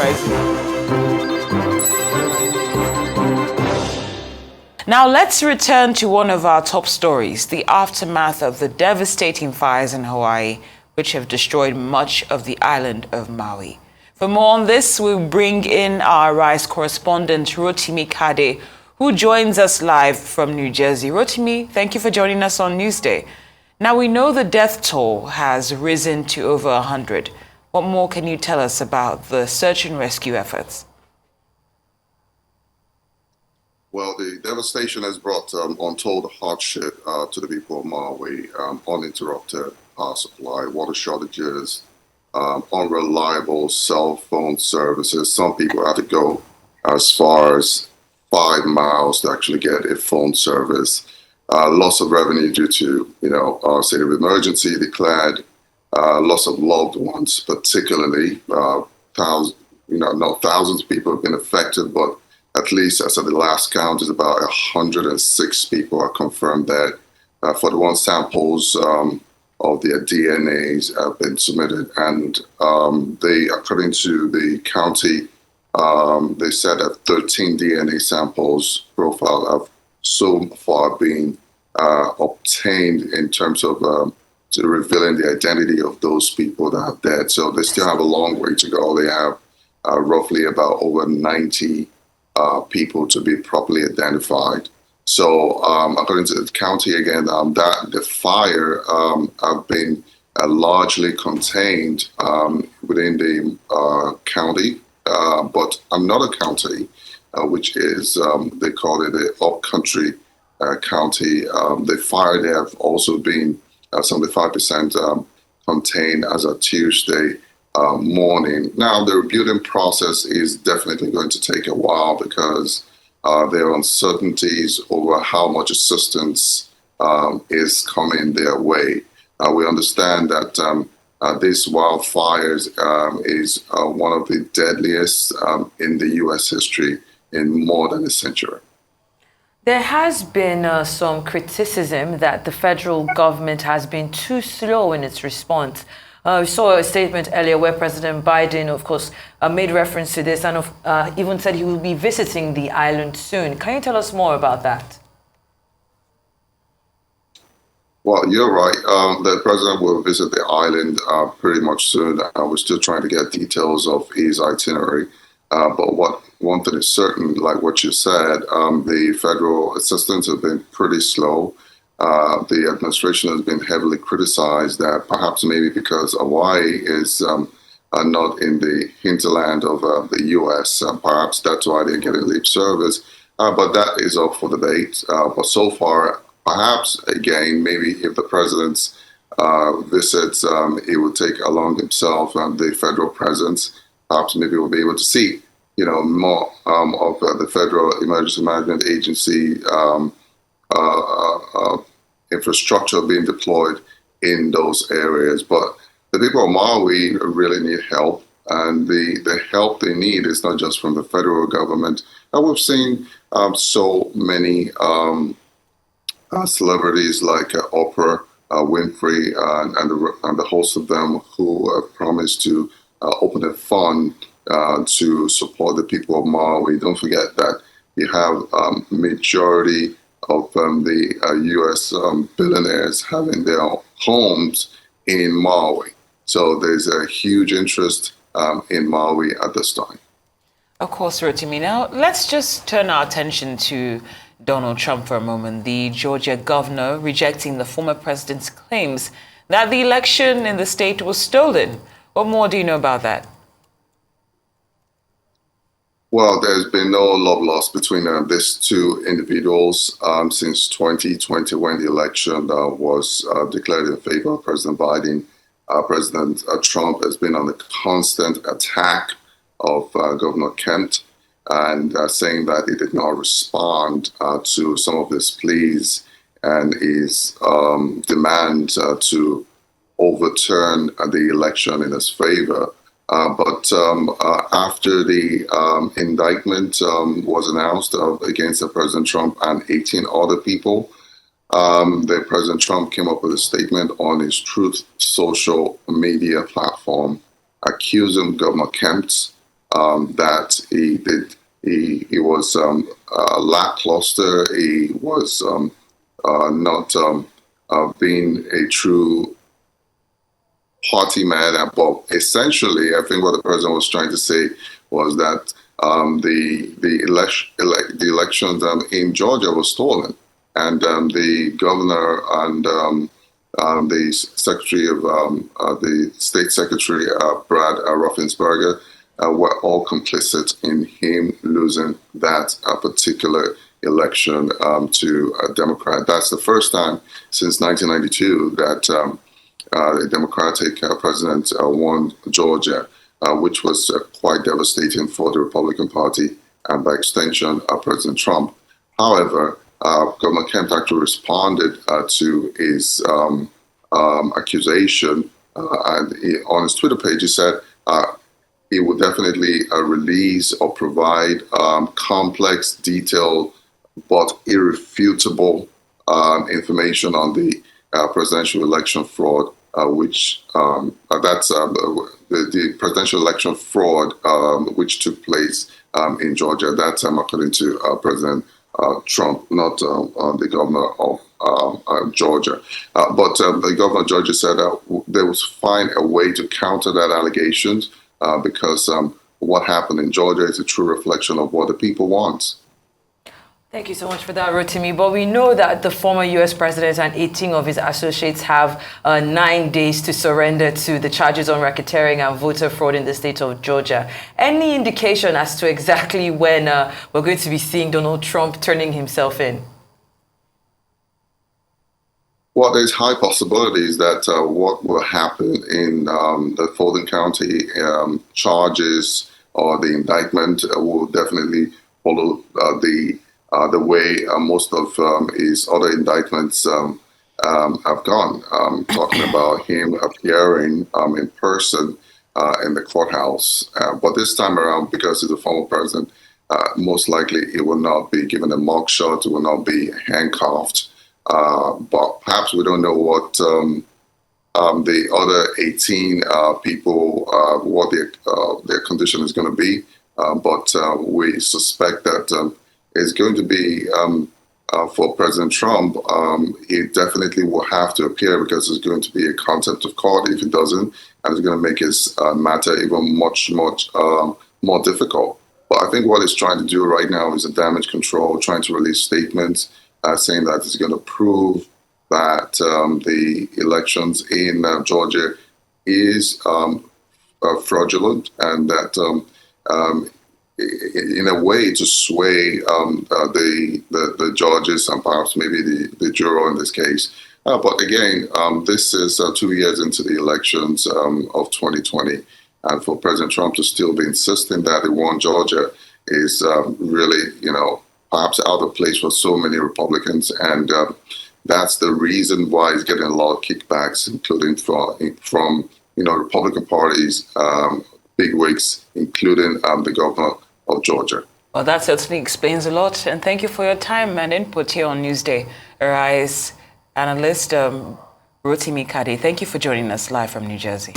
Rising. Now let's return to one of our top stories, the aftermath of the devastating fires in Hawaii, which have destroyed much of the island of Maui. For more on this, we'll bring in our Rise correspondent, Rotimi Kade, who joins us live from New Jersey. Rotimi, thank you for joining us on Newsday. Now, we know the death toll has risen to over 100. What more can you tell us about the search and rescue efforts? Well, the devastation has brought untold hardship to the people of Maui, uninterrupted power supply, water shortages, unreliable cell phone services. Some people had to go as far as 5 miles to actually get a phone service. Loss of revenue due to, state of emergency declared, loss of loved ones, particularly thousands of people have been affected, but at least as of the last count, is about 106 people are confirmed dead. 41 samples of their DNAs have been submitted, and according to the county, they said that 13 DNA samples profile have so far been obtained in terms of to revealing the identity of those people that are dead. So they still have a long way to go. They have roughly about over 90 people to be properly identified. So according to the county, again, that the fire have been largely contained within the county, but another county, which is, they call it the upcountry county, the fire there have also been 75% contained as of Tuesday morning. Now, the rebuilding process is definitely going to take a while because there are uncertainties over how much assistance is coming their way. We understand that these wildfires is one of the deadliest in the U.S. history in more than a century. There has been some criticism that the federal government has been too slow in its response. We saw a statement earlier where President Biden, of course, made reference to this and even said he will be visiting the island soon. Can you tell us more about that? Well, you're right. The president will visit the island pretty much soon. We're still trying to get details of his itinerary. But one thing is certain, like what you said, the federal assistance has been pretty slow. The administration has been heavily criticized that perhaps maybe because Hawaii is not in the hinterland of the U.S., perhaps that's why they're getting lip service. But that is up for debate. But so far, perhaps, again, maybe if the president's visits, he will take along himself the federal presence. Perhaps maybe we'll be able to see, more of the Federal Emergency Management Agency infrastructure being deployed in those areas. But the people of Maui really need help, and the help they need is not just from the federal government. And we've seen so many celebrities like Oprah Winfrey and the host of them who have promised to open a fund to support the people of Maui. Don't forget that you have majority of the U.S. Billionaires having their homes in Maui. So there's a huge interest in Maui at this time. Of course, Rotimi. Now, let's just turn our attention to Donald Trump for a moment, the Georgia governor rejecting the former president's claims that the election in the state was stolen. What more do you know about that? Well, there's been no love lost between these two individuals since 2020 when the election was declared in favor of President Biden. President Trump has been on the constant attack of Governor Kemp and saying that he did not respond to some of his pleas and his demand to overturn the election in his favor. But after the indictment was announced against President Trump and 18 other people, President Trump came up with a statement on his Truth social media platform accusing Governor Kemp that he did. He was lackluster. He was not being a true party man. But essentially, I think what the president was trying to say was that the elections in Georgia was stolen, and the governor and the secretary of the state secretary Brad Raffensperger were all complicit in him losing that particular election to a Democrat. That's the first time since 1992 that a Democratic president won Georgia, which was quite devastating for the Republican Party and by extension President Trump. However, Governor Kemp actually responded to his accusation, and on his Twitter page he said he would definitely release or provide complex, detailed, but irrefutable information on the presidential election fraud, which that's the presidential election fraud which took place in Georgia. That's according to President Trump, not the governor of Georgia. But the governor of Georgia said they would find a way to counter that allegations because what happened in Georgia is a true reflection of what the people want. Thank you so much for that, Rotimi. But we know that the former U.S. president and 18 of his associates have 9 days to surrender to the charges on racketeering and voter fraud in the state of Georgia. Any indication as to exactly when we're going to be seeing Donald Trump turning himself in? Well, there's high possibilities that what will happen in the Fulton County charges or the indictment will definitely follow the way most of his other indictments have gone. Talking about him appearing in person in the courthouse. But this time around, because he's a former president, most likely he will not be given a mugshot, he will not be handcuffed. But perhaps we don't know what the other 18 people, what their condition is going to be. But we suspect that it's going to be, for President Trump, he definitely will have to appear because it's going to be a contempt of court if he doesn't, and it's going to make his matter even much more difficult. But I think what he's trying to do right now is a damage control, trying to release statements saying that he's going to prove that the elections in Georgia is fraudulent, and that in a way to sway the judges and perhaps maybe the juror in this case. But again, this is 2 years into the elections of 2020. And for President Trump to still be insisting that he won Georgia is really, perhaps out of place for so many Republicans. And that's the reason why he's getting a lot of kickbacks, including from Republican parties, bigwigs, including the governor of Georgia. Well, that certainly explains a lot. And thank you for your time and input here on Newsday. Arise analyst Rotimi Kade, thank you for joining us live from New Jersey.